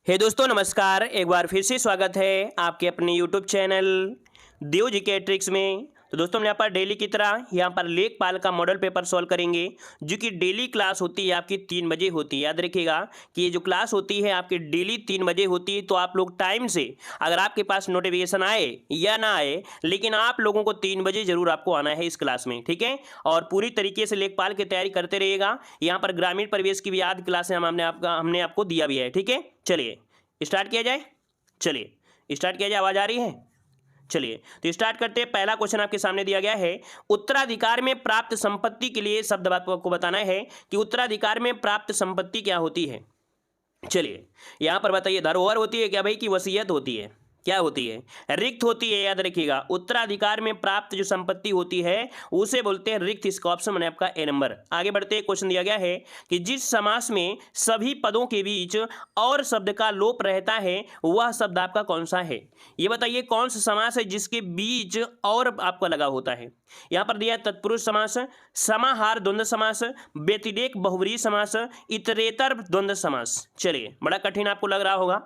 हे दोस्तों नमस्कार। एक बार फिर से स्वागत है आपके अपने यूट्यूब चैनल देव जी के ट्रिक्स में। तो दोस्तों हम यहाँ पर डेली की तरह यहाँ पर लेखपाल का मॉडल पेपर सॉल्व करेंगे, जो कि डेली क्लास होती है आपकी 3 बजे होती है। याद रखिएगा कि ये जो क्लास होती है आपकी डेली 3 बजे होती है। तो आप लोग टाइम से, अगर आपके पास नोटिफिकेशन आए या ना आए, लेकिन आप लोगों को 3 बजे जरूर आपको आना है इस क्लास में, ठीक है। और पूरी तरीके से लेखपाल की तैयारी करते रहिएगा। यहाँ पर ग्रामीण परिवेश की भी आध क्लास हमने आपको दिया भी है, ठीक है। चलिए स्टार्ट किया जाए। चलिए स्टार्ट किया जाए। आवाज आ रही है? चलिए तो स्टार्ट करते हैं। पहला क्वेश्चन आपके सामने दिया गया है, उत्तराधिकार में प्राप्त संपत्ति के लिए शब्द आपको बताना है कि उत्तराधिकार में प्राप्त संपत्ति क्या होती है। चलिए यहां पर बताइए, धरोहर होती है क्या भाई, कि वसीयत होती है? क्या होती है? रिक्त होती है। याद रखिएगा उत्तराधिकार में प्राप्त जो संपत्ति होती है उसे बोलते हैं रिक्त। इसका ऑप्शन बने आपका ए नंबर। आगे बढ़ते हैं। क्वेश्चन दिया गया है कि जिस समास में सभी पदों के बीच और शब्द का लोप रहता है वह शब्द आपका कौन सा है। ये बताइए कौन सा समास है जिसके बीच और आपका लगा होता है। यहां पर दिया है तत्पुरुष समास, समाहार द्वंद्व समास, व्यतिरेक बहुव्रीहि समास, इतरेतर द्वंद्व समास। चलिए बड़ा कठिन आपको लग रहा होगा,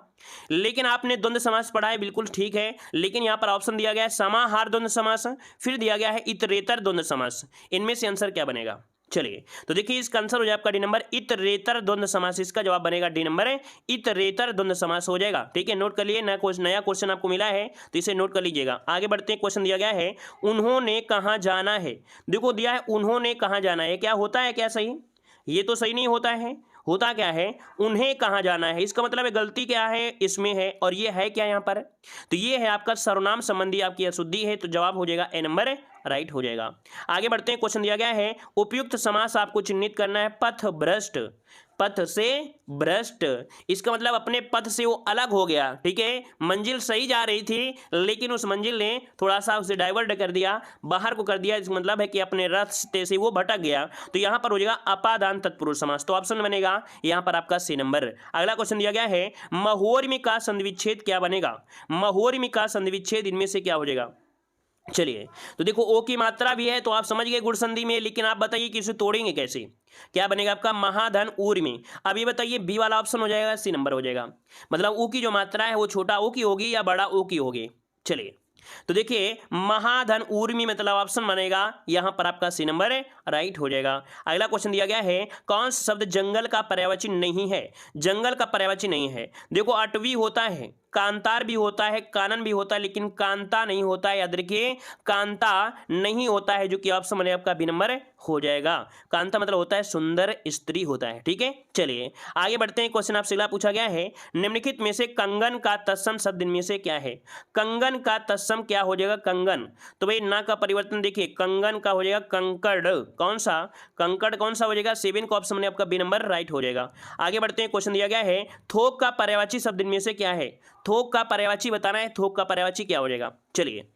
लेकिन आपने द्वंद्व समास पढ़ा है, बिल्कुल ठीक है। लेकिन यहां पर ऑप्शन दिया गया है समाहार द्वंद्व समास, फिर दिया गया है इतरेतर द्वंद्व समास। इनमें से आंसर क्या बनेगा? चलिए तो देखिए इसका आंसर हो जाए आपका डी नंबर, इतरेतर द्वंद्व समास। इसका जवाब बनेगा डी नंबर है, इतरेतर द्वंद्व समास हो जाएगा। ठीक है, नोट कर लिए। नया क्वेश्चन आपको मिला है तो इसे नोट कर लीजिएगा। आगे बढ़ते हैं। क्वेश्चन दिया गया है उन्होंने कहां जाना है। देखो दिया है उन्होंने कहां जाना है, क्या होता है? क्या सही? ये तो सही नहीं होता है। होता क्या है? उन्हें कहां जाना है। इसका मतलब है गलती क्या है इसमें है, और ये है क्या यहाँ पर? तो ये है आपका सर्वनाम संबंधी आपकी अशुद्धि है। तो जवाब हो जाएगा ए नंबर, राइट हो जाएगा। आगे बढ़ते हैं। क्वेश्चन दिया गया है उपयुक्त समास आपको चिन्हित करना है। पथ भ्रष्ट, पथ से भ्रष्ट, इसका मतलब अपने पथ से वो अलग हो गया। ठीक है, मंजिल सही जा रही थी लेकिन उस मंजिल ने थोड़ा सा उसे डाइवर्ट कर दिया, बाहर को कर दिया। इसका मतलब है कि अपने रास्ते से वो भटक गया। तो यहां पर हो जाएगा अपादान तत्पुरुष समास। तो ऑप्शन बनेगा यहां पर आपका सी नंबर। अगला क्वेश्चन दिया गया है महोर्मी का संधिविच्छेद क्या बनेगा। महोर्मी का संधिविच्छेद इनमें से क्या हो जाएगा? चलिए तो देखो ओ की मात्रा भी है तो आप समझ गए गुण संधि में, लेकिन आप बताइए कि इसे तोड़ेंगे कैसे। क्या बनेगा आपका? महाधन ऊर में। अब ये बताइए बी वाला ऑप्शन हो जाएगा, सी नंबर हो जाएगा। मतलब ऊ की जो मात्रा है वो छोटा ओ की होगी या बड़ा ओ की होगी। चलिए तो देखिए महाधन ऊर्मी मतलब ऑप्शन बनेगा यहां पर आपका सी नंबर है, राइट हो जाएगा। अगला क्वेश्चन दिया गया है कौन सा शब्द जंगल का पर्यायवाची नहीं है। जंगल का पर्यायवाची नहीं है। देखो अटवी होता है, कांतार भी होता है, कानन भी होता है, लेकिन कांता नहीं होता है। याद रखिए कांता नहीं होता है, जो कि ऑप्शन बने आपका बी नंबर हो जाएगा। कांता मतलब होता है सुंदर स्त्री होता है। ठीक है, चलिए आगे बढ़ते हैं। क्वेश्चन आपसे अगला पूछा गया है निम्नलिखित में से कंगन का तत्सम शब्द इनमें से क्या है। कंगन का तत्सम क्या हो जाएगा? कंगन। तो भाई ना का परिवर्तन देखिए, कंगन का हो जाएगा कंकड़। कौन सा? कंकड़ कौन सा हो जाएगा? 7 का ऑप्शन बने आपका बी नंबर, राइट हो जाएगा। आगे बढ़ते हैं। क्वेश्चन दिया गया है थोक का पर्यायवाची शब्द इनमें से क्या है। थोक का पर्यायवाची बताना है। थोक का पर्यायवाची क्या हो जाएगा? चलिए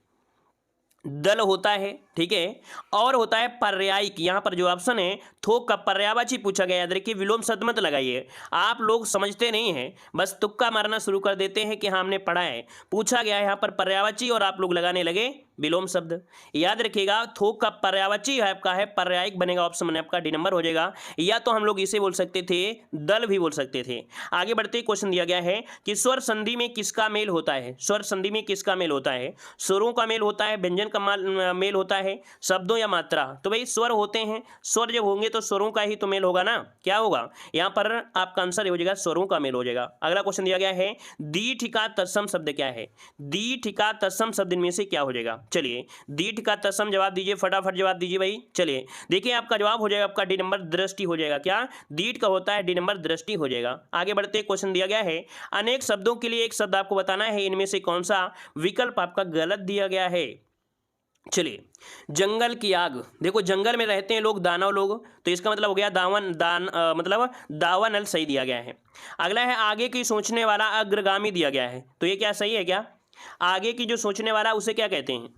दल होता है, ठीक है, और होता है पर्यायिक। यहां पर जो ऑप्शन है थोक का पर्यायवाची पूछा गया। याद रखिए विलोम शब्द मत लगाइए, आप लोग समझते नहीं हैं, बस तुक्का मारना शुरू कर देते हैं कि हाँ हमने पढ़ा है। पूछा गया है यहां पर पर्यायवाची और आप लोग लगाने लगे विलोम शब्द। याद रखिएगा थोक का पर्यायवाची है आपका है पर्यायिक बनेगा। ऑप्शन बने आपका डी नंबर हो जाएगा। या तो हम लोग इसे बोल सकते थे, दल भी बोल सकते थे। आगे बढ़ते क्वेश्चन दिया गया है कि स्वर संधि में किसका मेल होता है। स्वर संधि में किसका मेल होता है? स्वरों का मेल होता है, व्यंजन का मेल होता है, शब्दों या मात्रा। तो भाई स्वर होते हैं, स्वर जब होंगे तो स्वरों का ही तो मेल होगा ना। क्या होगा यहाँ पर? आपका आंसर हो जाएगा स्वरों का मेल हो जाएगा। अगला क्वेश्चन दिया गया है दीर्घ का तत्सम शब्द क्या है। दीर्घ का तत्सम शब्द इनमें से क्या हो जाएगा? चलिए दीर्घ का तत्सम जवाब दीजिए, फटाफट जवाब दीजिए भाई। चलिए देखिए आपका जवाब हो जाएगा आपका डी नंबर दृष्टि हो जाएगा। क्या दीर्घ का होता है? डी नंबर दृष्टि हो जाएगा। आगे बढ़ते क्वेश्चन दिया गया है अनेक शब्दों के लिए एक शब्द आपको बताना है, इनमें से कौन सा विकल्प आपका गलत दिया गया है। चलिए जंगल की आग। देखो जंगल में रहते हैं लोग, दानव लोग, तो इसका मतलब हो गया मतलब दावानल सही दिया गया है। अगला है आगे की सोचने वाला अग्रगामी दिया गया है, तो ये क्या सही है? क्या आगे की जो सोचने वाला उसे क्या कहते हैं?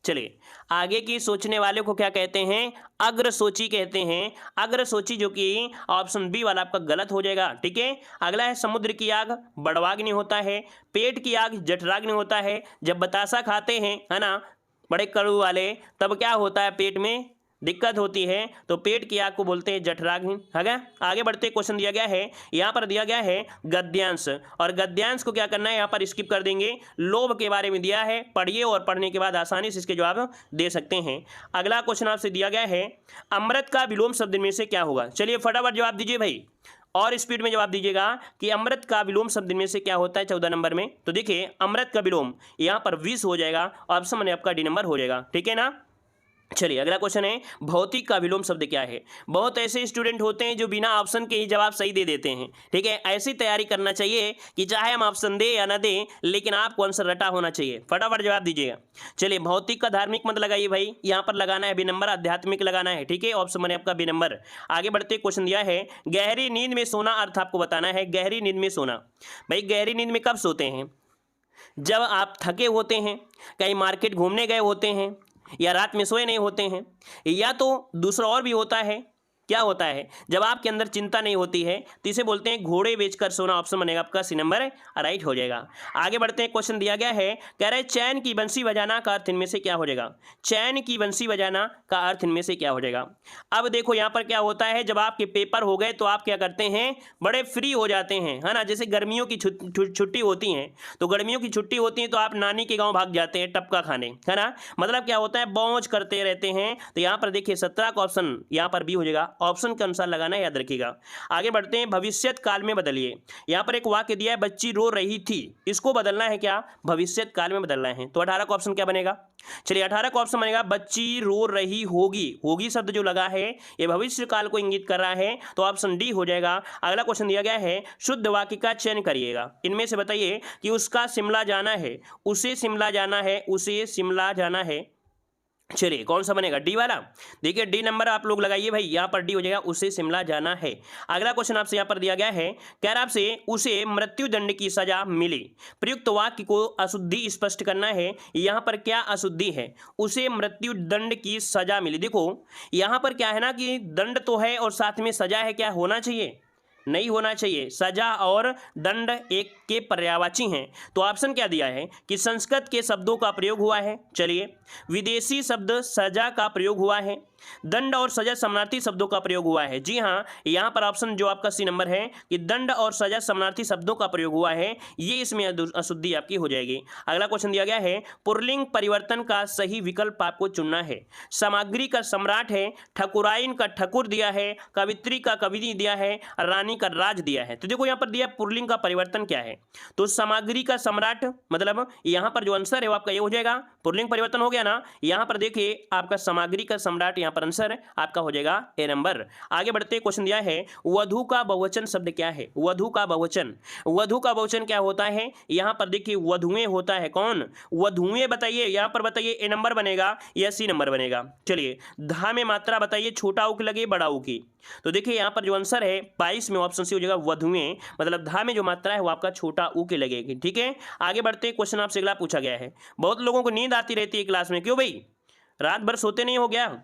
चलिए आगे की सोचने वाले को क्या कहते हैं? अग्रसोची कहते हैं। अग्रसोची, जो कि ऑप्शन बी वाला आपका गलत हो जाएगा। ठीक है, अगला है समुद्र की आग बड़वाग्नि होता है, पेट की आग जठराग्नि होता है। जब बतासा खाते हैं है ना बड़े कड़ू वाले, तब क्या होता है पेट में? दिक्कत होती है तो पेट की आग को बोलते हैं जठराग्नि। है क्या? आगे बढ़ते क्वेश्चन दिया गया है, यहाँ पर दिया गया है गद्यांश, और गद्यांश को क्या करना है यहाँ पर स्किप कर देंगे। लोभ के बारे में दिया है, पढ़िए और पढ़ने के बाद आसानी से इसके जवाब दे सकते हैं। अगला क्वेश्चन आपसे दिया गया है, अमृत का विलोम शब्द में से क्या होगा? चलिए फटाफट जवाब दीजिए भाई, और स्पीड में जवाब दीजिएगा कि अमृत का विलोम शब्द में से क्या होता है 14 नंबर में। तो देखिए अमृत का विलोम यहाँ पर विष हो जाएगा, ऑप्शन में आपका डी नंबर हो जाएगा। ठीक है ना? चलिए अगला क्वेश्चन है, भौतिक का विलोम शब्द क्या है? बहुत ऐसे स्टूडेंट होते हैं जो बिना ऑप्शन के ही जवाब सही दे देते हैं। ठीक है, ऐसी तैयारी करना चाहिए कि चाहे हम ऑप्शन दे या ना दे, लेकिन आपको आंसर रटा होना चाहिए। फटाफट जवाब दीजिएगा। चलिए भौतिक का धार्मिक मत लगाइए भाई, यहाँ पर लगाना है बी नंबर, आध्यात्मिक लगाना है। ठीक है, ऑप्शन बने आपका बी नंबर। आगे बढ़ते क्वेश्चन दिया है, गहरी नींद में सोना, अर्थ आपको बताना है। गहरी नींद में सोना, भाई गहरी नींद में कब सोते हैं? जब आप थके होते हैं, कहीं मार्केट घूमने गए होते हैं, या रात में सोए नहीं होते हैं, या तो दूसरा और भी होता है। क्या होता है? जब आपके अंदर चिंता नहीं होती है, तो इसे बोलते हैं घोड़े बेचकर सोना। ऑप्शन बनेगा आपका सी नंबर, राइट हो जाएगा। आगे बढ़ते हैं, क्वेश्चन दिया गया है, कह रहे चैन की बंसी बजाना का अर्थ इनमें से क्या हो जाएगा? चैन की बंसी बजाना का अर्थ इनमें से क्या हो जाएगा? अब देखो यहाँ पर क्या होता है, जब आपके पेपर हो गए तो आप क्या करते हैं, बड़े फ्री हो जाते हैं, है ना। जैसे गर्मियों की छुट्टी होती है, तो गर्मियों की छुट्टी होती है तो आप नानी के गाँव भाग जाते हैं टपका खाने, है ना। मतलब क्या होता है, मौज करते रहते हैं। तो यहाँ पर देखिए 17 का ऑप्शन यहाँ पर बी हो जाएगा, ऑप्शन के अनुसार लगाना है, याद रखिएगा। आगे बढ़ते हैं, भविष्यत काल में बदलिए। यहाँ पर एक वाक्य दिया है, बच्ची रो रही थी, इसको बदलना है क्या? भविष्यत काल में बदलना है। तो 18 का ऑप्शन क्या बनेगा? चलिए 18 का ऑप्शन बनेगा बच्ची रो रही होगी। होगी शब्द जो लगा है ये भविष्य काल को इंगित कर रहा है, तो ऑप्शन डी हो जाएगा। अगला क्वेश्चन दिया गया है, शुद्ध वाक्य का चयन करिएगा। इनमें से बताइए कि उसका शिमला जाना है, उसे शिमला जाना है, उसे शिमला जाना है। चलिए कौन सा बनेगा? डी वाला। देखिए डी नंबर आप लोग लगाइए भाई, यहाँ पर डी हो जाएगा, उसे शिमला जाना है। अगला क्वेश्चन आपसे यहाँ पर दिया गया है, कह रहा आपसे उसे मृत्यु दंड की सजा मिली। प्रयुक्त वाक्य को अशुद्धि स्पष्ट करना है। यहाँ पर क्या अशुद्धि है? उसे मृत्यु दंड की सजा मिली। देखो यहाँ पर क्या है ना कि दंड तो है और साथ में सजा है, क्या होना चाहिए? नहीं होना चाहिए। सजा और दंड एक के पर्यायवाची हैं। तो ऑप्शन क्या दिया है कि संस्कृत के शब्दों का प्रयोग हुआ है। चलिए विदेशी शब्द सजा का प्रयोग हुआ है, दंड और सजा समानार्थी शब्दों का प्रयोग हुआ है। जी हाँ, यहाँ पर ऑप्शन जो आपका सी नंबर है कि दंड और सजा समानार्थी शब्दों का प्रयोग हुआ है, ये इसमें अशुद्धि आपकी हो जाएगी। अगला क्वेश्चन दिया गया है, पुल्लिंग परिवर्तन का सही विकल्प आपको चुनना है। सामग्री का सम्राट है, ठकुराइन का ठकुर दिया है, कवित्री का कविनी दिया है, रानी का राज दिया है। तो देखो यहाँ पर दिया पुल्लिंग का परिवर्तन क्या है, तो सामग्री का सम्राट, मतलब यहाँ पर जो आंसर है वो आपका ये हो जाएगा, पुल्लिंग परिवर्तन हो गया ना। यहाँ पर देखिए आपका सामग्री का सम्राट, यहाँ पर आंसर आपका हो जाएगा ए नंबर। आगे बढ़ते क्वेश्चन दिया है, वधु का बहुवचन शब्द क्या है? वधु का बहुवचन, वधु का बहुवचन क्या होता है? यहाँ पर देखिए वधुएं होता है। कौन? वधुएं। बताइए यहाँ पर, बताइए ए नंबर बनेगा या सी नंबर बनेगा? चलिए धा में मात्रा बताइए, छोटा ऊ की लगे बड़ा ऊ की? तो देखिए यहाँ पर जो आंसर है 22 में ऑप्शन सी हो जाएगा वधुएं, मतलब धा में जो मात्रा है वो आपका छोटा ऊ के लगेगी। ठीक है, आगे बढ़ते क्वेश्चन आपसे अगला पूछा गया है, बहुत लोगों को नींद आती रहती है क्लास में, क्यों भाई? रात भर सोते नहीं हो गया?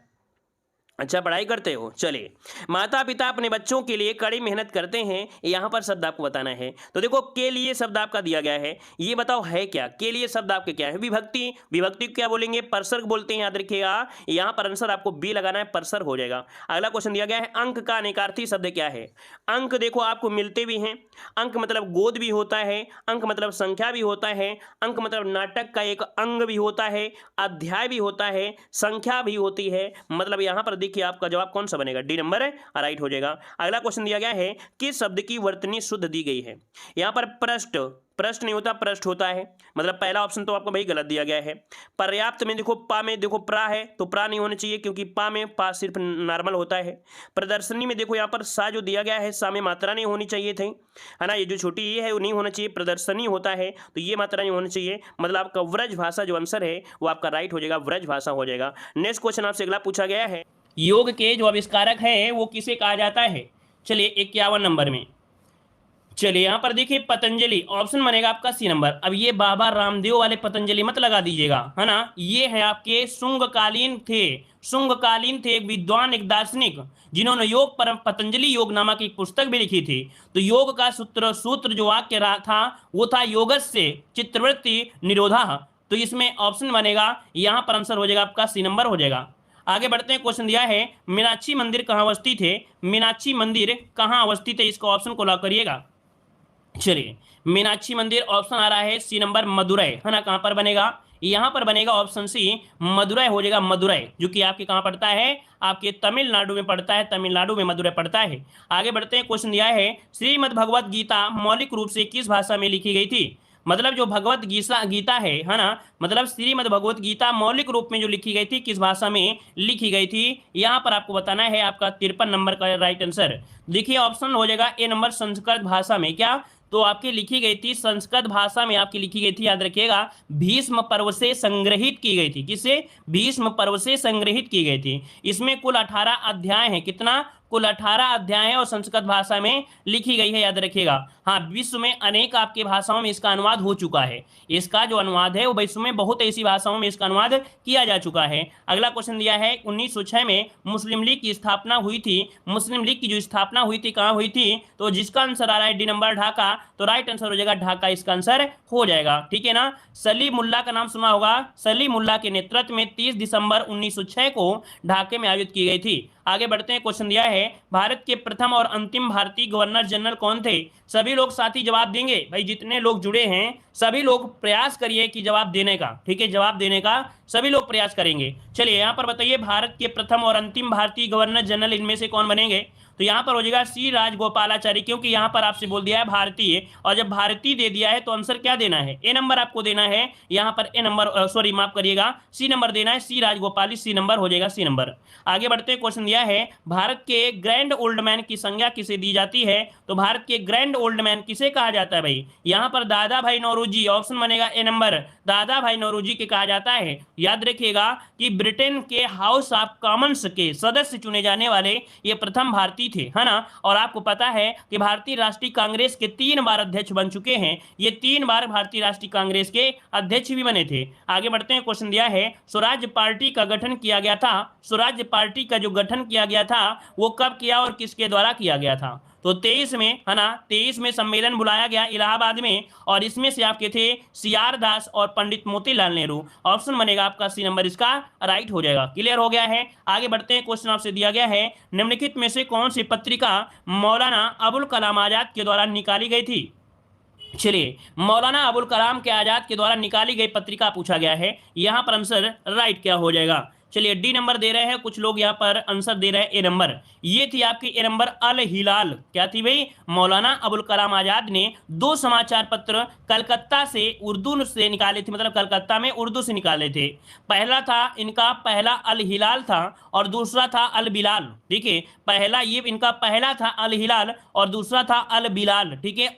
अच्छा पढ़ाई करते हो। चलिए माता पिता अपने बच्चों के लिए कड़ी मेहनत करते हैं, यहाँ पर शब्द आपको बताना है। तो देखो के लिए शब्द आपका दिया गया है, ये बताओ है क्या? के लिए शब्द आपके क्या है? विभक्ति। विभक्ति को क्या बोलेंगे? परसर्ग बोलते हैं, याद रखिएगा। यहाँ पर आंसर आपको बी लगाना है, परसर्ग हो जाएगा। अगला क्वेश्चन दिया गया है, अंक का अनेकार्थी शब्द क्या है? अंक देखो आपको मिलते भी हैं, अंक मतलब गोद भी होता है, अंक मतलब संख्या भी होता है, अंक मतलब नाटक का एक अंग भी होता है, अध्याय भी होता है, संख्या भी होती है। मतलब यहाँ पर देखिए आपका जवाब कौन सा बनेगा? डी नंबर राइट हो जाएगा। अगला क्वेश्चन दिया गया है, किस शब्द की वर्तनी शुद्ध दी गई है? यहाँ पर पृष्ठ, पृष्ठ नहीं होता पृष्ठ होता है, मतलब पहला ऑप्शन तो आपको भाई गलत दिया गया है। पर्याप्त में देखो पा में देखो प्रा है, तो प्रा नहीं होना चाहिए क्योंकि पा में पा सिर्फ नॉर्मल होता है। प्रदर्शनी में देखो यहाँ पर सा जो दिया गया है, सा में मात्रा नहीं होनी चाहिए थी, है ना। ये जो छोटी ये है वो नहीं होना चाहिए, प्रदर्शनी होता है तो ये मात्रा नहीं होनी चाहिए। मतलब आपका व्रज भाषा जो आंसर है वो आपका राइट हो जाएगा, व्रज भाषा हो जाएगा। नेक्स्ट क्वेश्चन आपसे अगला पूछा गया है, योग के जो आविष्कारक है वो किसे कहा जाता है? चलिए 51 नंबर में। चलिए यहाँ पर देखिए पतंजलि, ऑप्शन बनेगा आपका सी नंबर। अब ये बाबा रामदेव वाले पतंजलि मत लगा दीजिएगा, है ना। ये है आपके शुंगकालीन थे, शुंगकालीन थे, एक विद्वान, एक दार्शनिक, जिन्होंने योग पर पतंजलि योग नामक एक पुस्तक भी लिखी थी। तो योग का सूत्र जो वाक्य था वो था योगस्य चित्तवृत्ति निरोधा। तो इसमें ऑप्शन बनेगा, यहाँ पर आंसर हो जाएगा आपका सी नंबर हो जाएगा। आगे बढ़ते हैं, क्वेश्चन दिया है मीनाक्षी मंदिर कहाँ अवस्थित है, मीनाक्षी मंदिर कहाँ अवस्थित है, इसको ऑप्शन को लॉक करिएगा। चलिए, मीनाक्षी मंदिर ऑप्शन आ रहा है सी नंबर मदुरै, है ना। कहां पर बनेगा, यहां पर बनेगा ऑप्शन सी मदुरै हो जाएगा, मदुरै जो कि आपके कहां पड़ता है, आपके तमिलनाडु में पड़ता है, तमिलनाडु में मदुरै पड़ता है। आगे बढ़ते हैं, क्वेश्चन दिया है श्रीमद् भगवत गीता मौलिक रूप से किस भाषा में लिखी गई थी। मतलब जो भगवत गीता है ना, मतलब श्रीमद् भगवत गीता मौलिक रूप में जो लिखी गई थी किस भाषा में लिखी गई थी, यहां पर आपको बताना है। आपका 53 नंबर का राइट आंसर देखिए ऑप्शन हो जाएगा ए नंबर, संस्कृत भाषा में। क्या, तो आपकी लिखी गई थी संस्कृत भाषा में, आपकी लिखी गई थी, याद रखिएगा, भीष्म पर्व से संग्रहित की गई थी। किससे, भीष्म पर्व से संग्रहित की गई थी। इसमें कुल 18 अध्याय हैं, कितना, कुल 18 अध्याय है और संस्कृत भाषा में लिखी गई है, याद रखिएगा। हाँ, विश्व में अनेक आपके भाषाओं में इसका अनुवाद हो चुका है। इसका जो अनुवाद है वो विश्व में बहुत ऐसी भाषाओं में इसका अनुवाद किया जा चुका है। अगला क्वेश्चन दिया है 1906 में मुस्लिम लीग की स्थापना हुई थी। मुस्लिम लीग की जो स्थापना हुई थी कहाँ हुई थी, तो जिसका आंसर आ रहा है डी नंबर ढाका, तो राइट आंसर हो जाएगा ढाका, इसका आंसर हो जाएगा। ठीक है ना। सलीमुल्लाह का नाम सुना होगा, सलीमुल्लाह के नेतृत्व में 30 दिसंबर 1906 को ढाके में आयोजित की गई थी। आगे बढ़ते हैं, क्वेश्चन दिया है भारत के प्रथम और अंतिम भारतीय गवर्नर जनरल कौन थे। सभी लोग साथी जवाब देंगे भाई, जितने लोग जुड़े हैं सभी लोग प्रयास करिए कि जवाब देने का, ठीक है, जवाब देने का सभी लोग प्रयास करेंगे। चलिए यहाँ पर बताइए भारत के प्रथम और अंतिम भारतीय गवर्नर जनरल इनमें से कौन बनेंगे, तो यहाँ पर हो जाएगा सी राजगोपालाचारी, क्योंकि यहाँ पर आपसे बोल दिया है भारतीय, और जब भारतीय दे दिया है तो आंसर क्या देना है, ए नंबर आपको देना है। यहाँ पर ए नंबर, सॉरी माफ करिएगा, सी नंबर देना है, सी राजगोपाली, सी नंबर हो जाएगा, सी नंबर। आगे बढ़ते हैं, क्वेश्चन दिया है भारत के ग्रैंड ओल्ड मैन की संज्ञा किसे दी जाती है, तो भारत के ग्रैंड ओल्ड मैन किसे कहा जाता है भाई, यहाँ पर दादा भाई नौरोजी, ऑप्शन बनेगा ए नंबर, दादा भाई नौरोजी के कहा जाता है। याद रखिएगा कि ब्रिटेन के हाउस ऑफ कॉमन्स के सदस्य चुने जाने वाले ये प्रथम भारतीय थे, है ना। और आपको पता है कि भारतीय राष्ट्रीय कांग्रेस के 3 बार अध्यक्ष बन चुके हैं, ये 3 बार भारतीय राष्ट्रीय कांग्रेस के अध्यक्ष भी बने थे। आगे बढ़ते हैं, क्वेश्चन दिया है स्वराज पार्टी का गठन किया गया था, स्वराज पार्टी का जो गठन किया गया था वो कब किया और किसके द्वारा किया गया था, तो 23 में, है ना, 23 में सम्मेलन बुलाया गया इलाहाबाद में, और इसमें से आपके थे सीआर दास और पंडित मोतीलाल नेहरू। ऑप्शन बनेगा आपका सी नंबर, इसका राइट हो जाएगा। क्लियर हो गया है। आगे बढ़ते हैं, क्वेश्चन आपसे दिया गया है निम्नलिखित में से कौन सी पत्रिका मौलाना अबुल कलाम आजाद के द्वारा निकाली गई थी। चलिए, मौलाना अबुल कलाम के आजाद के द्वारा निकाली गई पत्रिका पूछा गया है, यहां पर आंसर राइट क्या हो जाएगा। चलिए, डी नंबर दे रहे हैं कुछ लोग, यहाँ पर आंसर दे रहे हैं ए नंबर, ये थी आपकी ए नंबर अल हिलाल। क्या थी भाई, मौलाना अबुल कलाम आजाद ने 2 समाचार पत्र कलकत्ता से उर्दू से निकाले थे, मतलब कलकत्ता में उर्दू से निकाले थे। पहला था इनका, पहला अल हिलाल था और दूसरा था अल बिलाल। ठीक है, पहला ये इनका पहला था अल हिलाल और दूसरा था अल बिलाल। ठीक है,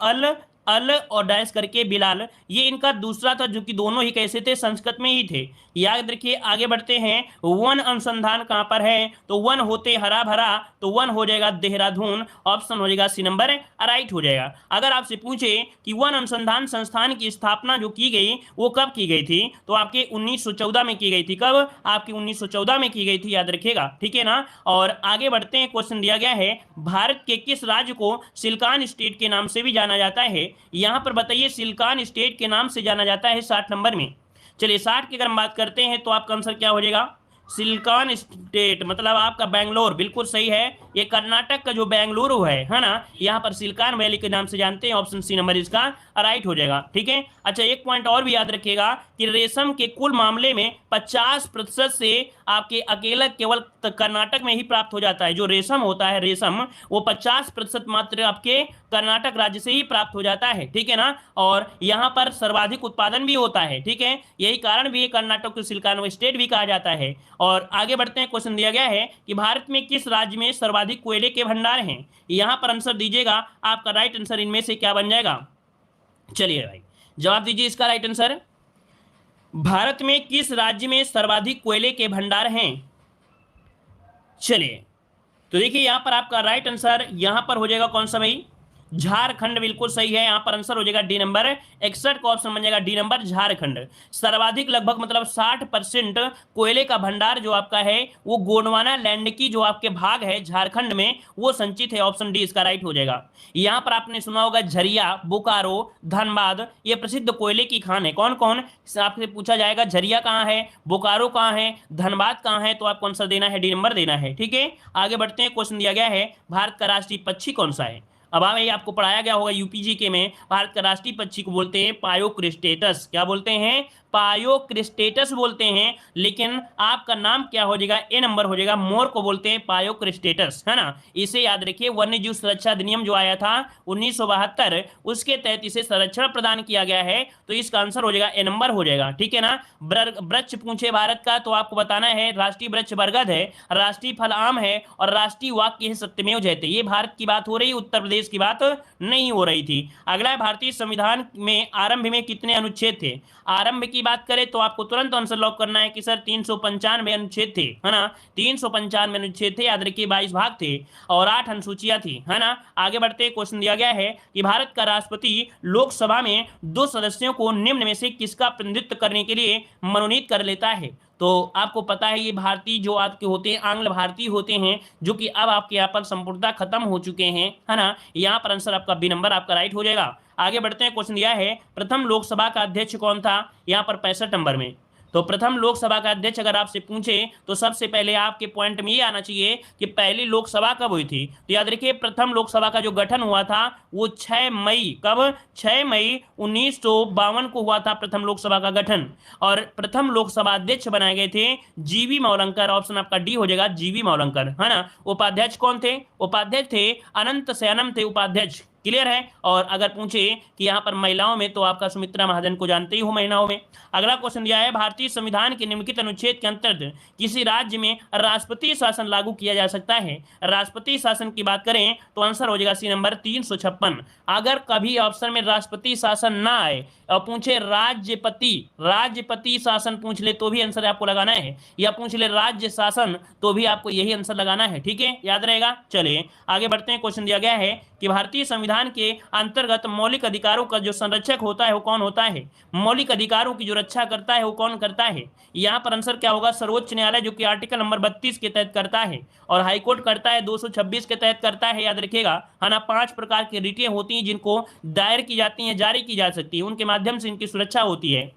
अल और डैश करके बिलाल, ये इनका दूसरा था, जो कि दोनों ही कैसे थे, संस्कृत में ही थे। याद रखिए। आगे बढ़ते हैं, वन अनुसंधान कहां पर है, तो वन होते हरा भरा, तो वन हो जाएगा देहरादून, ऑप्शन हो जाएगा सी नंबर, राइट हो जाएगा। अगर आपसे पूछे कि वन अनुसंधान संस्थान की स्थापना जो की गई वो कब की गई थी, तो आपके 1914 में की गई थी। कब, आपकी 1914 में की गई थी, याद रखिएगा। ठीक है ना। और आगे बढ़ते हैं, क्वेश्चन दिया गया है भारत के किस राज्य को सिलिकॉन स्टेट के नाम से भी जाना जाता है, यहां पर बताइए सिलिकॉन स्टेट के नाम से जाना जाता है 60 नंबर में। चलिए, 60 की अगर हम बात करते हैं तो आपका आंसर क्या हो जाएगा, सिलिकॉन स्टेट मतलब आपका बेंगलोर, बिल्कुल सही है। ये कर्नाटक का जो बेंगलुरु है ना, यहाँ पर सिलिकॉन वैली के नाम से जानते हैं, ऑप्शन सी नंबर इसका राइट हो जाएगा। ठीक है। अच्छा, एक पॉइंट और भी याद रखिएगा कि रेशम के कुल मामले में 50% से आपके अकेला केवल कर्नाटक में ही प्राप्त हो जाता है। जो रेशम होता है, रेशम, वो 50% मात्र आपके कर्नाटक राज्य से ही प्राप्त हो जाता है। ठीक है ना। और यहाँ पर सर्वाधिक उत्पादन भी होता है। ठीक है, यही कारण भी कर्नाटक को सिलिकॉन स्टेट भी कहा जाता है। और आगे बढ़ते हैं, क्वेश्चन दिया गया है कि भारत में किस राज्य में सर्वाधिक कोयले के भंडार हैं, यहां पर आंसर दीजिएगा। आपका राइट आंसर इनमें से क्या बन जाएगा, चलिए भाई जवाब दीजिए इसका राइट आंसर। भारत में किस राज्य में सर्वाधिक कोयले के भंडार हैं, चलिए तो देखिए यहां पर आपका राइट आंसर यहां पर हो जाएगा कौन सा भाई, झारखंड बिल्कुल सही है, यहां पर आंसर हो जाएगा डी नंबर 61 का ऑप्शन बन जाएगा डी नंबर झारखंड। सर्वाधिक लगभग मतलब 60% कोयले का भंडार जो आपका है वो गोंडवाना लैंड की जो आपके भाग है झारखंड में वो संचित है, ऑप्शन डी इसका राइट हो जाएगा। यहां पर आपने सुना होगा झरिया, बोकारो, धनबाद, ये प्रसिद्ध कोयले की खान है। कौन कौन आपसे पूछा जाएगा, झरिया कहाँ है, बोकारो कहाँ है, धनबाद कहाँ है, तो आपको आंसर देना है डी नंबर देना है। ठीक है, आगे बढ़ते हैं। क्वेश्चन दिया गया है भारत का राष्ट्रीय पक्षी कौन सा है। अब भाई आपको पढ़ाया गया होगा यूपीजी के में, भारत का राष्ट्रीय पक्षी को बोलते हैं पायोक्रिस्टेटस। क्या बोलते हैं, पायोक्रिस्टेटस बोलते हैं। लेकिन आपका नाम क्या हो जाएगा, ए नंबर हो जाएगा, मोर को बोलते हैं पायोक्रिस्टेटस, है ना। इसे याद रखिए, वन्य जीव सुरक्षा अधिनियम जो आया था 1972 उसके तहत इसे संरक्षण प्रदान किया गया है, तो इसका आंसर हो जाएगा ए नंबर हो जाएगा। ठीक है ना। वृक्ष पूछे भारत का तो आपको बताना है राष्ट्रीय वृक्ष बरगद है, राष्ट्रीय फल आम है और राष्ट्रीय वाक्य है सत्यमेव जयते। ये भारत की बात हो रही है, उत्तर प्रदेश की बात नहीं हो रही थी। अगला है भारतीय संविधान में आरंभ में कितने अनुच्छेद थे। आरंभ की बात करें तो आपको तुरंत आंसर लॉक करना है कि सर 395 अनुच्छेद थे, है ना। 395 अनुच्छेद थे, याद रखिए 22 भाग थे और 8 अनुसूचियां थी, है ना। आगे बढ़ते क्वेश्चन दिया गया है कि भारत का राष्ट्रपति लोकसभा में 2 सदस्यों को निम्न में से किसका प्रतिनिधित्व करने के लिए मनोनीत कर लेता है। तो आपको पता है ये भारतीय जो आपके होते हैं आंग्ल भारतीय होते हैं, जो कि अब आपके यहाँ पर संपूर्णतः खत्म हो चुके हैं, है ना। यहाँ पर आंसर आपका बी नंबर आपका राइट हो जाएगा। आगे बढ़ते हैं। क्वेश्चन दिया है प्रथम लोकसभा का अध्यक्ष कौन था, यहाँ पर 65 नंबर में। तो प्रथम लोकसभा का अध्यक्ष अगर आपसे पूछे तो सबसे पहले आपके पॉइंट में ये आना चाहिए कि पहली लोकसभा कब हुई थी। तो याद रखिए प्रथम लोकसभा का जो गठन हुआ था वो 6 मई, कब, 6 मई 1952 को हुआ था प्रथम लोकसभा का गठन। और प्रथम लोकसभा अध्यक्ष बनाए गए थे जीवी मौलंकर, ऑप्शन आपका डी हो जाएगा जीवी मौलंकर, है ना। उपाध्यक्ष कौन थे, उपाध्यक्ष थे अनंत शयनम थे उपाध्यक्ष। क्लियर है। और अगर पूछे कि यहां पर महिलाओं में तो आपका सुमित्रा महाजन को जानते ही हो महिलाओं में। अगला क्वेश्चन दिया है भारतीय संविधान के निम्नलिखित अनुच्छेद के अंतर्गत किसी राज्य में राष्ट्रपति शासन लागू किया जा सकता है। राष्ट्रपति शासन की बात करें तो आंसर हो जाएगा सी नंबर 356। अगर कभी ऑप्शन में राष्ट्रपति शासन ना आए और पूछे राज्यपति, राज्यपति शासन पूछ ले तो भी आंसर आपको लगाना है, या पूछ ले राज्य शासन तो भी आपको यही आंसर लगाना है। ठीक है, याद रहेगा। चलिए आगे बढ़ते हैं। क्वेश्चन दिया गया है कि भारतीय संविधान के अंतर्गत मौलिक अधिकारों का जो संरक्षक होता है वो कौन होता है। मौलिक अधिकारों की जो रक्षा करता है वो कौन करता है। यहाँ पर आंसर क्या होगा, सर्वोच्च न्यायालय, जो कि आर्टिकल नंबर 32 के तहत करता है, और हाईकोर्ट करता है 226 के तहत करता है। याद रखिएगा, है ना। 5 प्रकार की रिटें होती हैं जिनको दायर की जाती हैं, जारी की जा सकती है, उनके माध्यम से इनकी सुरक्षा होती है।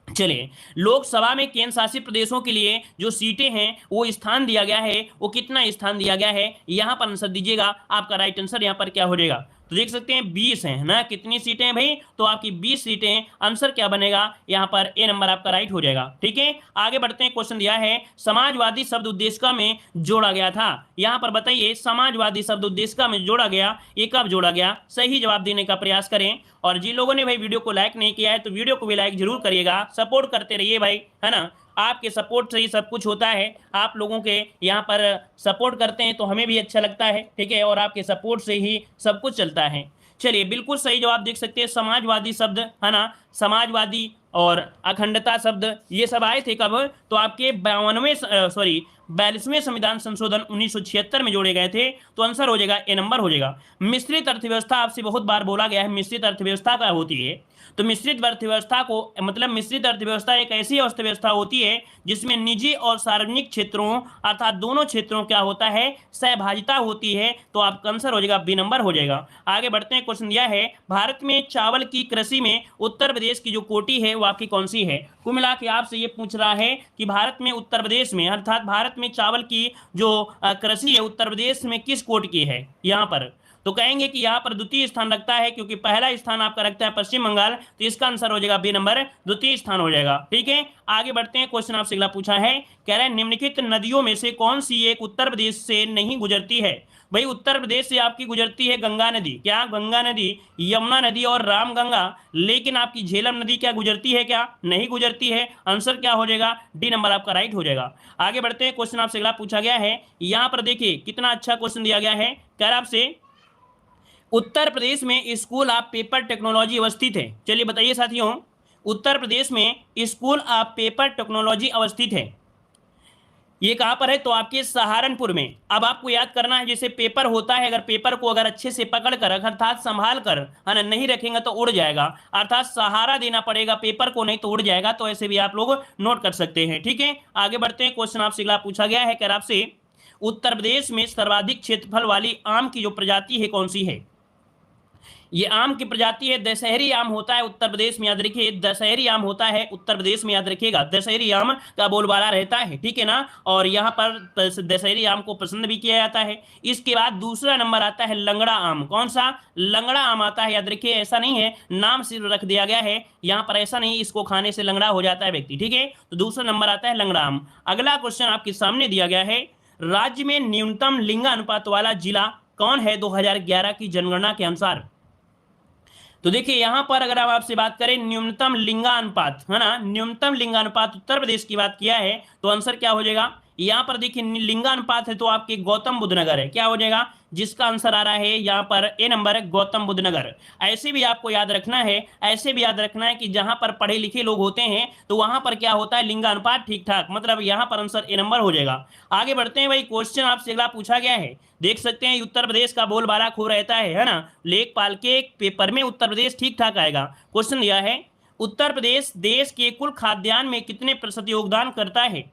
चलिए, लोकसभा में केंद्र शासित प्रदेशों के लिए जो सीटें हैं वो स्थान दिया गया है, वो कितना स्थान दिया गया है, यहां पर आंसर दीजिएगा। आपका राइट आंसर यहां पर क्या हो जाएगा, तो देख सकते हैं 20 है ना। कितनी सीटें हैं भाई, तो आपकी 20 सीटें। आंसर क्या बनेगा, यहां पर ए नंबर आपका राइट हो जाएगा। ठीक है, आगे बढ़ते हैं। क्वेश्चन दिया है समाजवादी शब्द उद्देशिका में जोड़ा गया था। यहां पर बताइए समाजवादी शब्द उद्देशिका में जोड़ा गया, ये कब जोड़ा गया, सही जवाब देने का प्रयास करें। और जिन लोगों ने भाई वीडियो को लाइक नहीं किया है तो वीडियो को भी लाइक जरूर करिएगा, सपोर्ट करते रहिए भाई, है ना। आपके सपोर्ट से ही सब कुछ होता है। आप लोगों के यहाँ पर सपोर्ट करते हैं तो हमें भी अच्छा लगता है, ठीक है, और आपके सपोर्ट से ही सब कुछ चलता है। चलिए, बिल्कुल सही जवाब देख सकते हैं, समाजवादी शब्द, है ना। समाजवादी और अखंडता शब्द ये सब आए थे कब, तो आपके 42वें संविधान संशोधन 1976 में जोड़े गए थे। तो आंसर हो जाएगा ए नंबर हो जाएगा। मिश्रित अर्थव्यवस्था आपसे बहुत बार बोला गया है, मिश्रित अर्थव्यवस्था क्या होती है। तो मिश्रित अर्थव्यवस्था को मतलब मिश्रित अर्थव्यवस्था एक ऐसी अर्थव्यवस्था होती है जिसमें निजी और सार्वजनिक क्षेत्रों अर्थात दोनों क्षेत्रों क्या होता है, सहभागिता होती है। तो आपका आंसर हो जाएगा बी नंबर हो जाएगा। आगे बढ़ते हैं। क्वेश्चन दिया है भारत में चावल की कृषि में उत्तर प्रदेश की जो कोटि है वो आपकी कौन सी है। कुल मिला के आपसे ये पूछ रहा है कि भारत में उत्तर प्रदेश में अर्थात भारत में चावल की जो कृषि है उत्तर प्रदेश में किस कोटि की है। यहाँ पर तो कहेंगे कि यहाँ पर द्वितीय स्थान रखता है, क्योंकि पहला स्थान आपका रखता है पश्चिम बंगाल, तो इसका आंसर हो जाएगा बी नंबर, द्वितीय स्थान हो जाएगा। ठीक है, आगे बढ़ते हैं। क्वेश्चन आपसे अगला पूछा है, कह रहे हैं निम्नलिखित नदियों में से कौन सी एक उत्तर प्रदेश से नहीं गुजरती है। भाई उत्तर प्रदेश से आपकी गुजरती है गंगा नदी, क्या गंगा नदी, यमुना नदी और रामगंगा, लेकिन आपकी झेलम नदी क्या गुजरती है, क्या नहीं गुजरती है। आंसर क्या हो जाएगा, डी नंबर आपका राइट हो जाएगा। आगे बढ़ते हैं। क्वेश्चन आपसे अगला पूछा गया है, यहाँ पर देखिए कितना अच्छा क्वेश्चन दिया गया है। कह रहा आपसे उत्तर प्रदेश में स्कूल ऑफ पेपर टेक्नोलॉजी अवस्थित है। चलिए बताइए साथियों, उत्तर प्रदेश में स्कूल ऑफ पेपर टेक्नोलॉजी अवस्थित है, ये कहाँ पर है, तो आपके सहारनपुर में। अब आपको याद करना है, जैसे पेपर होता है, अगर पेपर को अगर अच्छे से पकड़ कर अर्थात संभाल कर है ना नहीं रखेंगे तो उड़ जाएगा, अर्थात सहारा देना पड़ेगा पेपर को, नहीं तो उड़ जाएगा। तो ऐसे भी आप लोग नोट कर सकते हैं। ठीक है, आगे बढ़ते हैं। क्वेश्चन आपसे अगला पूछा गया है, कह रहा आपसे उत्तर प्रदेश में सर्वाधिक क्षेत्रफल वाली आम की जो प्रजाति है कौन सी है। ये आम की प्रजाति है, दशहरी आम होता है उत्तर प्रदेश में, याद रखिए दशहरी आम होता है उत्तर प्रदेश में, याद रखिएगा दशहरी आम का बोलबाला रहता है। ठीक है ना, और यहाँ पर दशहरी आम को पसंद भी किया जाता है। इसके बाद दूसरा नंबर आता है लंगड़ा आम। कौन सा, लंगड़ा आम आता है, याद रखिए ऐसा नहीं है नाम सिर्फ रख दिया गया है, यहाँ पर ऐसा नहीं इसको खाने से लंगड़ा हो जाता है व्यक्ति। ठीक है, तो दूसरा नंबर आता है लंगड़ा आम। अगला क्वेश्चन आपके सामने दिया गया है, राज्य में न्यूनतम लिंगानुपात वाला जिला कौन है 2011 की जनगणना के अनुसार। तो देखिए यहां पर अगर हम आपसे बात करें न्यूनतम लिंगानुपात, है ना, न्यूनतम लिंगानुपात उत्तर प्रदेश की बात किया है, तो आंसर क्या हो जाएगा। यहां पर देखिए लिंगानुपात है तो आपके गौतम बुद्ध नगर है, क्या हो जाएगा, जिसका आंसर आ रहा है यहां पर ए नंबर है गौतम बुद्ध नगर। ऐसे भी आपको याद रखना है, ऐसे भी याद रखना है कि जहां पर पढ़े लिखे लोग होते हैं तो वहां पर क्या होता है लिंगानुपात ठीक ठाक, मतलब यहां पर आंसर ए नंबर हो जाएगा। आगे बढ़ते हैं भाई, क्वेश्चन आपसे अगला पूछा गया है, देख सकते हैं उत्तर प्रदेश का बोलबाला खूब रहता है ना, लेखपाल के पेपर में उत्तर प्रदेश ठीक ठाक आएगा। क्वेश्चन दिया है, उत्तर प्रदेश देश के कुल खाद्यान्न में कितने प्रतिशत योगदान करता है।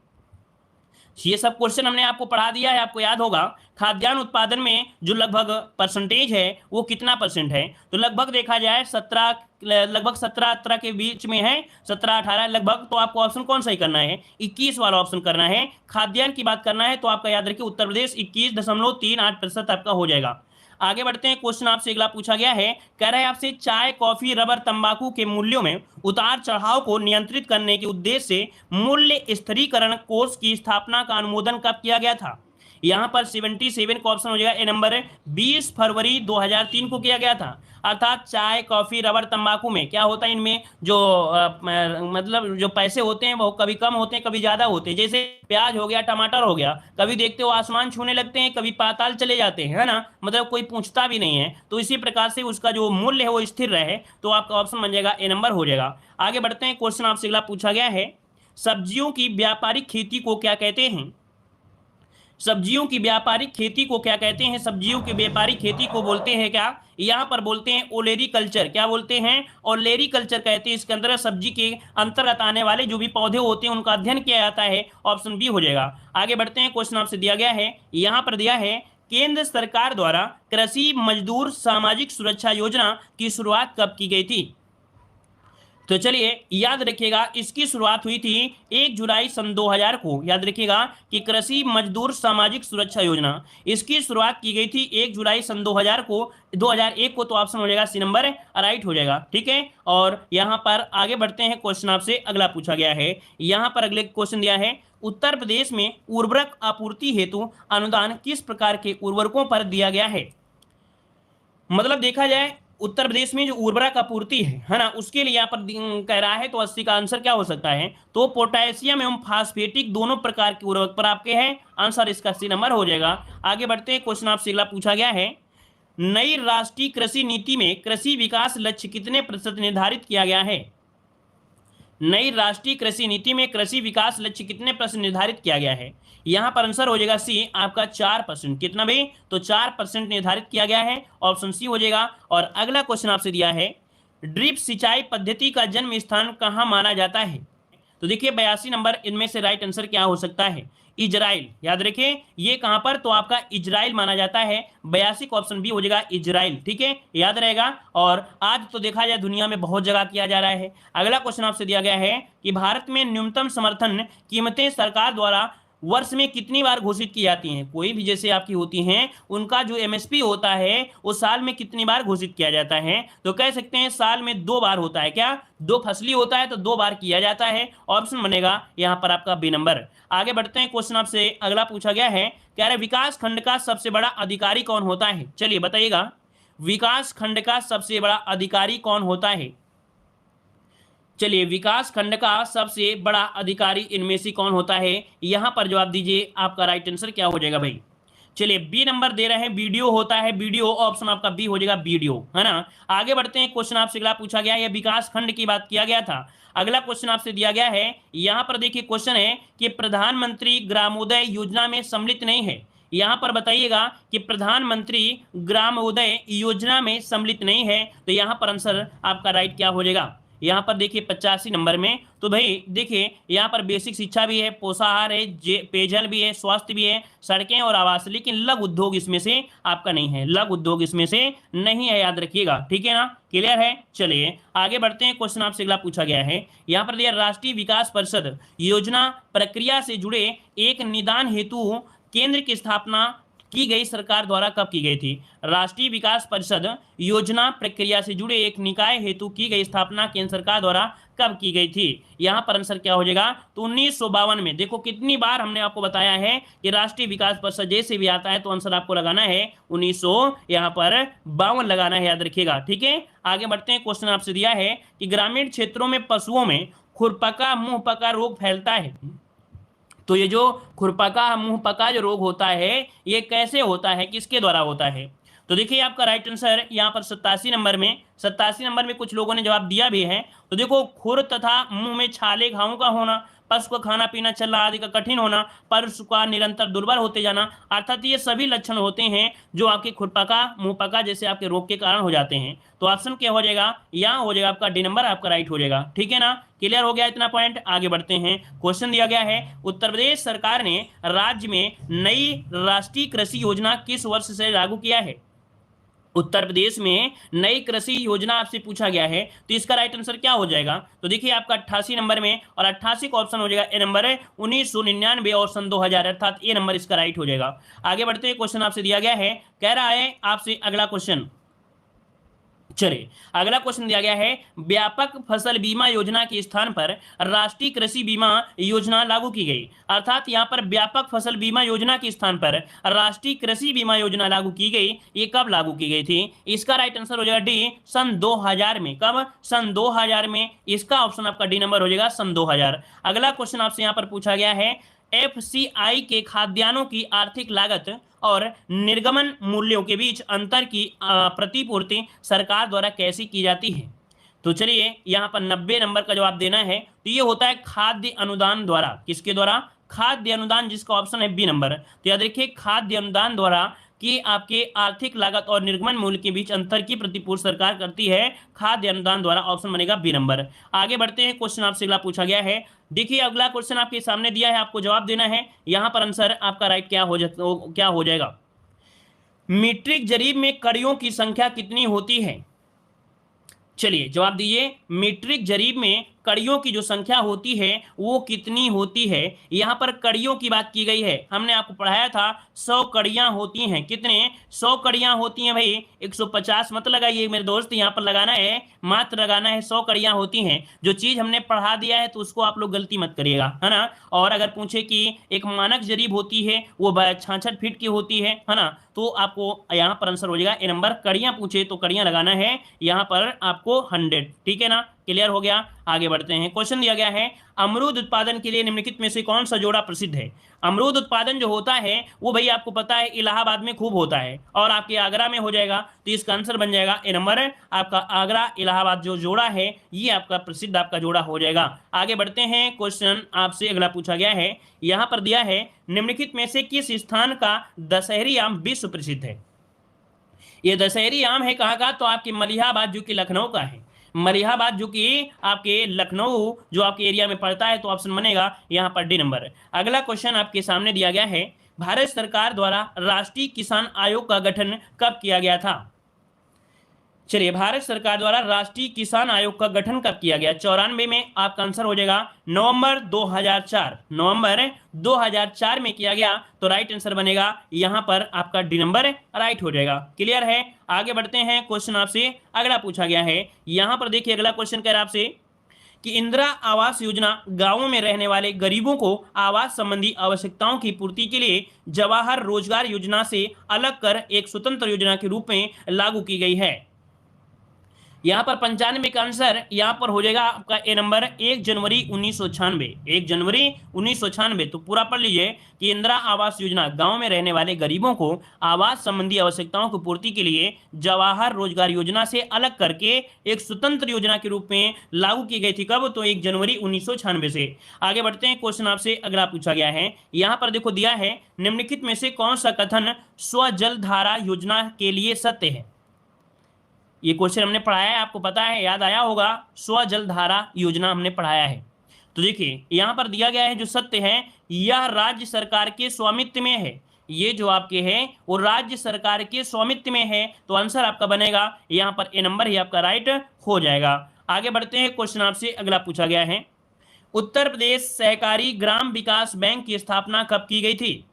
ये सब क्वेश्चन हमने आपको पढ़ा दिया है, आपको याद होगा। खाद्यान्न उत्पादन में जो लगभग परसेंटेज है वो कितना परसेंट है, तो लगभग देखा जाए 17, लगभग 17-18 के बीच में है, 17-18 लगभग। तो आपको ऑप्शन कौन सा ही करना है, 21 वाला ऑप्शन करना है। खाद्यान्न की बात करना है तो आपका याद रखिए उत्तर प्रदेश 21.38% आपका हो जाएगा। आगे बढ़ते हैं, क्वेश्चन आपसे अगला पूछा गया है, कह रहा है आपसे चाय, कॉफी, रबर, तंबाकू के मूल्यों में उतार चढ़ाव को नियंत्रित करने के उद्देश्य से मूल्य स्थिरीकरण कोष की स्थापना का अनुमोदन कब किया गया था। यहां पर 77 का ऑप्शन हो जाएगा ए नंबर है, 20 फरवरी 2003 को किया गया था। अर्थात चाय, कॉफी, रबर, तंबाकू में क्या होता है, इनमें जो मतलब जो पैसे होते हैं वो कभी कम होते हैं कभी ज्यादा होते हैं। जैसे प्याज हो गया, टमाटर हो गया, कभी देखते हो आसमान छूने लगते हैं, कभी पाताल चले जाते हैं, है ना, मतलब कोई पूछता भी नहीं है। तो इसी प्रकार से उसका जो मूल्य है वो स्थिर रहे, तो आपका ऑप्शन बन जाएगा ए नंबर हो जाएगा। आगे बढ़ते हैं, क्वेश्चन आपसे अगला पूछा गया है, सब्जियों की व्यापारिक खेती को क्या कहते हैं। सब्जियों की व्यापारिक खेती को क्या कहते हैं, सब्जियों की व्यापारिक खेती को बोलते हैं क्या, यहाँ पर बोलते हैं ओलेरी कल्चर। क्या बोलते हैं, ओलेरी कल्चर कहते हैं। इसके अंदर सब्जी के अंतर्गत आने वाले जो भी पौधे होते हैं उनका अध्ययन किया जाता है, ऑप्शन बी हो जाएगा। आगे बढ़ते हैं, क्वेश्चन आपसे दिया गया है, यहाँ पर दिया है केंद्र सरकार द्वारा कृषि मजदूर सामाजिक सुरक्षा योजना की शुरुआत कब की गई थी। तो चलिए याद रखिएगा, इसकी शुरुआत हुई थी 1 जुलाई सन 2000 को। याद रखिएगा कि कृषि मजदूर सामाजिक सुरक्षा योजना, इसकी शुरुआत की गई थी 1 जुलाई सन 2000 को, 2001 को। तो ऑप्शन हो जाएगा सी नंबर राइट हो जाएगा। ठीक है, और यहां पर आगे बढ़ते हैं, क्वेश्चन आपसे अगला पूछा गया है, यहां पर अगले क्वेश्चन दिया है, उत्तर प्रदेश में उर्वरक आपूर्ति हेतु अनुदान किस प्रकार के उर्वरकों पर दिया गया है। मतलब देखा जाए उत्तर प्रदेश में जो उर्वरक आपूर्ति है ना, उसके लिए यहाँ पर कह रहा है, तो 80 का आंसर क्या हो सकता है, तो पोटेशियम एवं फास्फेटिक दोनों प्रकार के उर्वरक पर आपके हैं, आंसर इसका सी नंबर हो जाएगा। आगे बढ़ते हैं, क्वेश्चन आपसे अगला पूछा गया है, नई राष्ट्रीय कृषि नीति में कृषि विकास लक्ष्य कितने प्रतिशत निर्धारित किया गया है। नई राष्ट्रीय कृषि नीति में कृषि विकास लक्ष्य कितने प्रतिशत निर्धारित किया गया है, यहां पर आंसर हो जाएगा सी आपका 4%। कितना भाई, तो 4% निर्धारित किया गया है, ऑप्शन सी हो जाएगा। और अगला क्वेश्चन आपसे दिया है, ड्रिप सिंचाई पद्धति का जन्म स्थान कहां माना जाता है। तो देखिए 82 नंबर, इनमें से राइट आंसर क्या हो सकता है, इजराइल। याद रखिए ये कहां पर, तो आपका इजराइल माना जाता है, 82 का ऑप्शन बी हो जाएगा इजराइल। ठीक है, याद रहेगा। और आज तो देखा जाए दुनिया में बहुत जगह किया जा रहा है। अगला क्वेश्चन आपसे दिया गया है कि भारत में न्यूनतम समर्थन कीमतें सरकार द्वारा वर्ष में कितनी बार घोषित की जाती हैं। कोई भी जैसे आपकी होती हैं, उनका जो एमएसपी होता है वो साल में कितनी बार घोषित किया जाता है, तो कह सकते हैं साल में 2 बार होता है। क्या, 2 फसली होता है तो 2 बार किया जाता है, ऑप्शन बनेगा यहाँ पर आपका बी नंबर। आगे बढ़ते हैं, क्वेश्चन आपसे अगला पूछा गया है, कह रहे विकास खंड का सबसे बड़ा अधिकारी कौन होता है। चलिए बताइएगा, विकास खंड का सबसे बड़ा अधिकारी कौन होता है। चलिए विकास खंड का सबसे बड़ा अधिकारी इनमें से कौन होता है, यहां पर जवाब दीजिए, आपका राइट आंसर क्या हो जाएगा भाई। चलिए बी नंबर दे रहे हैं, वीडियो होता है, वीडियो, ऑप्शन आपका बी हो जाएगा वीडियो, है ना। आगे बढ़ते हैं, क्वेश्चन आपसे अगला पूछा गया है, यह विकास खंड की बात किया गया था। अगला क्वेश्चन आपसे दिया गया है, यहां पर देखिए क्वेश्चन है कि प्रधानमंत्री ग्रामोदय योजना में सम्मिलित नहीं है। यहां पर बताइएगा कि प्रधानमंत्री ग्रामोदय योजना में सम्मिलित नहीं है, तो यहां पर आंसर आपका राइट क्या हो जाएगा। यहाँ पर देखिए 85 नंबर में, तो भाई देखिए यहाँ पर बेसिक शिक्षा भी है, पोषाहार है, पेयजल भी है, स्वास्थ्य भी है, सड़कें और आवास, लेकिन लघु उद्योग इसमें से आपका नहीं है, लघु उद्योग इसमें से नहीं है, याद रखिएगा, ठीक है ना, क्लियर है। चलिए आगे बढ़ते हैं, क्वेश्चन आपसे अगला पूछा गया है, यहाँ पर दिया राष्ट्रीय विकास परिषद योजना प्रक्रिया से जुड़े एक निदान हेतु केंद्र की स्थापना की गई सरकार द्वारा कब की गई थी। राष्ट्रीय विकास परिषद योजना प्रक्रिया से जुड़े एक निकाय हेतु की गई स्थापना केंद्र सरकार द्वारा कब की गई थी। यहां पर आंसर क्या हो जाएगा, तो 1952 में। देखो कितनी बार हमने आपको बताया है कि राष्ट्रीय विकास परिषद जैसे भी आता है तो आंसर आपको लगाना है 1952 लगाना है, याद रखिएगा, ठीक है। आगे बढ़ते हैं, क्वेश्चन आपसे दिया है कि ग्रामीण क्षेत्रों में पशुओं में खुरपका मुंहपका रोग फैलता है, तो ये जो खुरपका मुंहपका जो रोग होता है ये कैसे होता है, किसके द्वारा होता है। तो देखिए आपका राइट आंसर यहाँ पर 87 नंबर में, 87 नंबर में कुछ लोगों ने जवाब दिया भी है। तो देखो खुर तथा मुंह में छाले घावों का होना, पशु का खाना पीना चलना आदि का कठिन होना, पशु का निरंतर दुर्बल होते जाना, अर्थात ये सभी लक्षण होते हैं जो आपके खुरपका मुंहपका जैसे आपके रोग के कारण हो जाते हैं। तो ऑप्शन क्या हो जाएगा, यहाँ हो जाएगा आपका डी नंबर आपका राइट हो जाएगा, ठीक है ना, क्लियर हो गया इतना पॉइंट। आगे बढ़ते हैं, क्वेश्चन दिया गया है उत्तर प्रदेश सरकार ने राज्य में नई राष्ट्रीय कृषि योजना किस वर्ष से लागू किया है। उत्तर प्रदेश में नई कृषि योजना आपसे पूछा गया है, तो इसका राइट आंसर क्या हो जाएगा। तो देखिए आपका 88 नंबर में, और 88 का ऑप्शन हो जाएगा ए नंबर है 1999 और सन 2000, अर्थात ए नंबर इसका राइट हो जाएगा। आगे बढ़ते हैं, क्वेश्चन आपसे दिया गया है, कह रहा है आपसे अगला क्वेश्चन, चलिए अगला क्वेश्चन दिया गया है, व्यापक फसल बीमा योजना के स्थान पर राष्ट्रीय कृषि बीमा योजना लागू की गई, अर्थात यहां पर व्यापक फसल बीमा योजना के स्थान पर राष्ट्रीय कृषि बीमा योजना लागू की गई, ये कब लागू की गई थी। इसका राइट आंसर हो जाएगा डी, सन 2000 में। कब, सन 2000 में, इसका ऑप्शन आपका डी नंबर हो जाएगा सन 2000। अगला क्वेश्चन आपसे यहां पर पूछा गया है, एफसीआई के खाद्यान्नों की आर्थिक लागत और निर्गमन मूल्यों के बीच अंतर की प्रतिपूर्ति सरकार द्वारा कैसे की जाती है। तो चलिए यहाँ पर 90 नंबर का जवाब देना है, तो ये होता है खाद्य अनुदान द्वारा। किसके द्वारा, खाद्य अनुदान, जिसका ऑप्शन है बी नंबर। तो याद रखिए खाद्य अनुदान द्वारा कि आपके आर्थिक लागत और निर्गमन मूल्य के बीच अंतर की प्रतिपूर्ति सरकार करती है, खाद्य अनुदान द्वारा, ऑप्शन बनेगा बी नंबर। आगे बढ़ते हैं, क्वेश्चन आपसे अगला पूछा गया है, देखिए अगला क्वेश्चन आपके सामने दिया है, आपको जवाब देना है। यहां पर आंसर आपका राइट क्या हो जाएगा, मीट्रिक जरीब में कड़ियों की संख्या कितनी होती है। चलिए जवाब दीजिए, मीट्रिक जरीब में कड़ियों की जो संख्या होती है वो कितनी होती है। यहां पर कड़ियों की बात की गई है, हमने आपको पढ़ाया था 100 कड़ियां होती हैं, कितने, 100 कड़ियां होती हैं भाई, 150 मत लगाइए मेरे दोस्त, यहां पर लगाना है, मात्र लगाना है 100 कड़ियां होती हैं। जो चीज हमने पढ़ा दिया है तो उसको आप लोग गलती मत करिएगा, है ना। और अगर पूछे कि एक मानक जरीब होती है वो 66 फीट की होती है ना, तो आपको यहाँ पर आंसर हो जाएगा ए नंबर। कड़ियां पूछे तो कड़ियां लगाना है यहाँ पर आपको 100, ठीक है ना, क्लियर हो गया। आगे बढ़ते हैं, क्वेश्चन दिया गया है, अमरूद उत्पादन के लिए निम्नलिखित में से कौन सा जोड़ा प्रसिद्ध है। अमरूद उत्पादन जो होता है वो भाई आपको पता है इलाहाबाद में खूब होता है और आपके आगरा में हो जाएगा, तो इसका आंसर बन जाएगा ए नंबर। आपका आगरा इलाहाबाद जो जोड़ा है ये आपका प्रसिद्ध आपका जोड़ा हो जाएगा। आगे बढ़ते हैं, क्वेश्चन आपसे अगला पूछा गया है, यहां पर दिया है, निम्नलिखित में से किस स्थान का दशहरी आम विश्व प्रसिद्ध है। ये दशहरी आम है कहाँ का, तो आपके मलिहाबाद जो कि लखनऊ का है, मलिहाबाद जो कि आपके लखनऊ जो आपके एरिया में पड़ता है, तो ऑप्शन बनेगा यहाँ पर डी नंबर। अगला क्वेश्चन आपके सामने दिया गया है, भारत सरकार द्वारा राष्ट्रीय किसान आयोग का गठन कब किया गया था। चलिए भारत सरकार द्वारा राष्ट्रीय किसान आयोग का गठन कब किया गया, 94 में, आपका आंसर हो जाएगा नवंबर 2004, नवंबर 2004 में किया गया, तो राइट आंसर बनेगा यहां पर आपका डी नंबर राइट हो जाएगा, क्लियर है। आगे बढ़ते हैं, क्वेश्चन आपसे अगला पूछा गया है, यहां पर देखिए अगला क्वेश्चन कह रहा है आपसे कि इंदिरा आवास योजना गांवों में रहने वाले गरीबों को आवास संबंधी आवश्यकताओं की पूर्ति के लिए जवाहर रोजगार योजना से अलग कर एक स्वतंत्र योजना के रूप में लागू की गई है। यहाँ पर 95 का आंसर यहाँ पर हो जाएगा आपका ए नंबर 1 जनवरी 1996। 1 जनवरी 1996। तो पूरा पढ़ लीजिए कि इंदिरा आवास योजना गांव में रहने वाले गरीबों को आवास संबंधी आवश्यकताओं की पूर्ति के लिए जवाहर रोजगार योजना से अलग करके एक स्वतंत्र योजना के रूप में लागू की गई थी। कब? तो 1 जनवरी 1996 से। आगे बढ़ते हैं, क्वेश्चन आपसे अगला पूछा गया है। यहाँ पर देखो दिया है, निम्नलिखित में से कौन सा कथन स्वजलधारा योजना के लिए सत्य है? ये क्वेश्चन हमने पढ़ाया है, आपको पता है, याद आया होगा। स्वजलधारा योजना हमने पढ़ाया है। तो देखिए यहां पर दिया गया है जो सत्य है यह राज्य सरकार के स्वामित्व में है। ये जो आपके है वो राज्य सरकार के स्वामित्व में है। तो आंसर आपका बनेगा यहां पर ए नंबर ही आपका राइट हो जाएगा। आगे बढ़ते हैं, क्वेश्चन आपसे अगला पूछा गया है, उत्तर प्रदेश सहकारी ग्राम विकास बैंक की स्थापना कब की गई थी?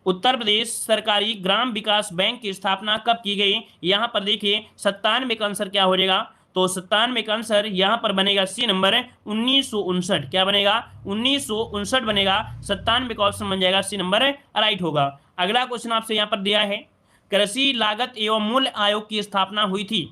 उत्तर प्रदेश सरकारी ग्राम विकास बैंक की स्थापना कब की गई? यहां पर देखिए 97 का आंसर क्या हो जाएगा? तो 97 का आंसर यहां पर बनेगा सी नंबर 1959। क्या बनेगा? 1959 बनेगा। 97 का ऑप्शन बन जाएगा सी नंबर राइट होगा। अगला क्वेश्चन आपसे यहां पर दिया है, कृषि लागत एवं मूल्य आयोग की स्थापना हुई थी।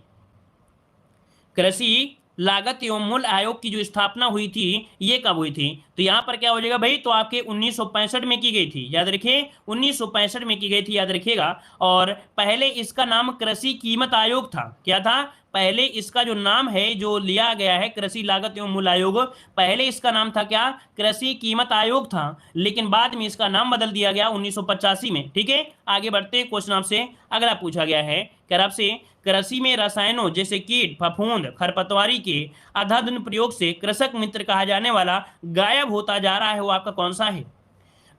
कृषि लागत एवं मूल्य आयोग की जो स्थापना हुई थी ये कब हुई थी? तो यहां पर क्या हो जाएगा भाई? तो आपके 1965 में की गई थी। याद रखिए 1965 में की गई थी, याद रखिएगा। और पहले इसका नाम कृषि कीमत आयोग था। क्या था? पहले इसका जो नाम है जो लिया गया है कृषि लागत एवं मूल्य आयोग, पहले इसका नाम था क्या? कृषि कीमत आयोग था। लेकिन बाद में इसका नाम बदल दिया गया 1985 में। ठीक है, आगे बढ़ते हैं, क्वेश्चन आपसे अगला पूछा गया है, कह आपसे कृषि में रसायनों जैसे कीट फफूंद खरपतवारी के अत्यधिक प्रयोग से कृषक मित्र कहा जाने वाला गायब होता जा रहा है, वो आपका कौन सा है?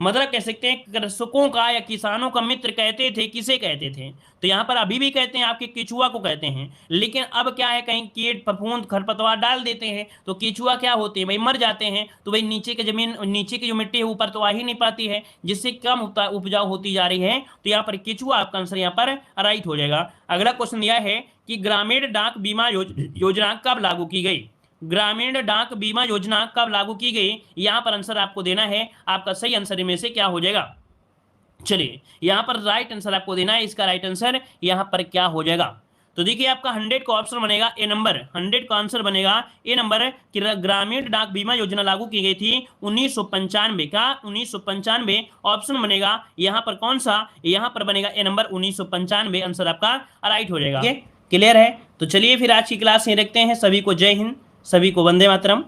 मतलब कह सकते हैं कृषकों का या किसानों का मित्र कहते थे, किसे कहते थे? तो यहाँ पर अभी भी कहते हैं आपके केचुआ को कहते हैं। लेकिन अब क्या है, कहीं कीट फफूंद खरपतवार डाल देते हैं तो केचुआ क्या होते हैं भाई? मर जाते हैं। तो भाई नीचे की जमीन, नीचे की जो मिट्टी है ऊपर तो आ ही नहीं पाती है, जिससे कम उपजाऊ होती जा रही है। तो यहाँ पर केचुआ आपका आंसर यहाँ पर राइट हो जाएगा। अगला क्वेश्चन यह है कि ग्रामीण डाक बीमा योजना कब लागू की गई? ग्रामीण डाक बीमा योजना कब लागू की गई? यहां पर आंसर आपको देना है। आपका सही आंसर में से क्या हो जाएगा? चलिए यहां पर राइट आंसर आपको देना है। इसका राइट आंसर यहां पर क्या हो जाएगा? तो देखिए आपका 100 का ऑप्शन बनेगा ए नंबर। 100 का आंसर बनेगा ए नंबर कि ग्रामीण डाक बीमा योजना लागू की गई थी 1995 का। 1995 ऑप्शन बनेगा यहां पर कौन सा? यहां पर बनेगा ए नंबर 1995। आंसर आपका राइट हो जाएगा। क्लियर है? तो चलिए फिर आज की क्लास यहीं रखते हैं। सभी को जय हिंद, सभी को वंदे मातरम।